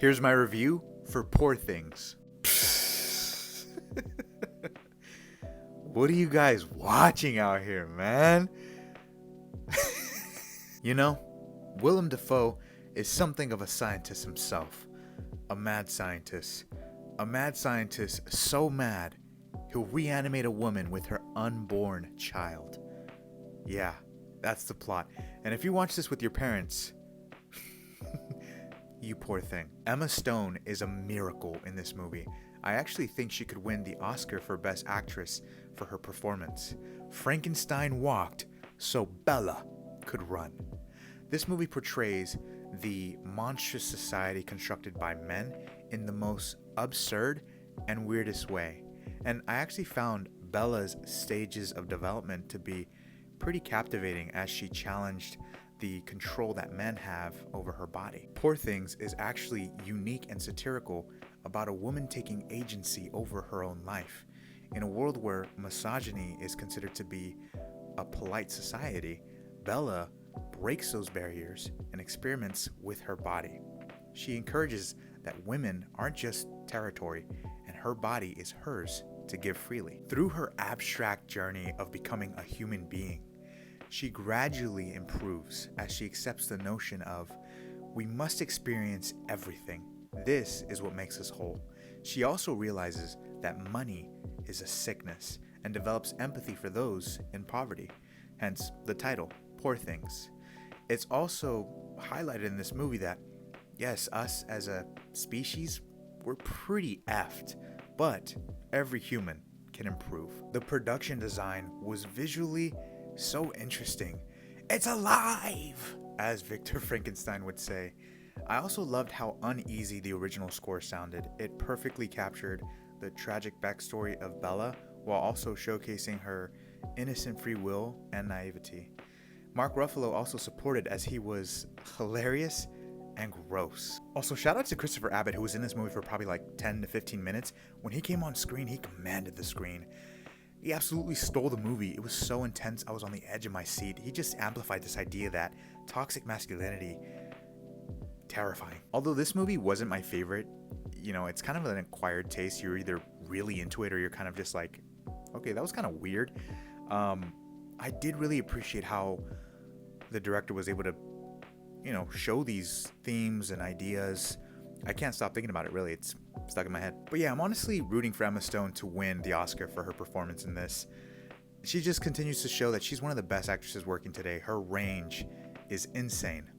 Here's my review for Poor Things. What are you guys watching out here, man? You know, Willem Dafoe is something of a scientist himself. A mad scientist. A mad scientist so mad, he'll reanimate a woman with her unborn child. Yeah, that's the plot. And if you watch this with your parents, you poor thing. Emma Stone is a miracle in this movie. I actually think she could win the Oscar for Best Actress for her performance. Frankenstein walked so Bella could run. This movie portrays the monstrous society constructed by men in the most absurd and weirdest way. And I actually found Bella's stages of development to be pretty captivating as she challenged the control that men have over her body. Poor Things is actually unique and satirical about a woman taking agency over her own life. In a world where misogyny is considered to be a polite society, Bella breaks those barriers and experiments with her body. She encourages that women aren't just territory, and her body is hers to give freely. Through her abstract journey of becoming a human being, she gradually improves as she accepts the notion of, we must experience everything. This is what makes us whole. She also realizes that money is a sickness and develops empathy for those in poverty, hence the title, Poor Things. It's also highlighted in this movie that, yes, us as a species, we're pretty effed, but every human can improve. The production design was visually so interesting. It's alive, as Victor Frankenstein would say. I also loved how uneasy the original score sounded. It perfectly captured the tragic backstory of Bella while also showcasing her innocent free will and naivety. Mark Ruffalo also supported as he was hilarious and gross. Also, shout out to Christopher Abbott, who was in this movie for probably like 10 to 15 minutes. When he came on screen, he commanded the screen. He absolutely stole the movie. It was so intense, I was on the edge of my seat. He just amplified this idea that toxic masculinity, terrifying. Although this movie wasn't my favorite, you know, it's kind of an acquired taste. You're either really into it or you're kind of just like, okay, that was kind of weird. I did really appreciate how the director was able to, you know, show these themes and ideas. I can't stop thinking about it, really. It's stuck in my head. But yeah, I'm honestly rooting for Emma Stone to win the Oscar for her performance in this. She just continues to show that she's one of the best actresses working today. Her range is insane.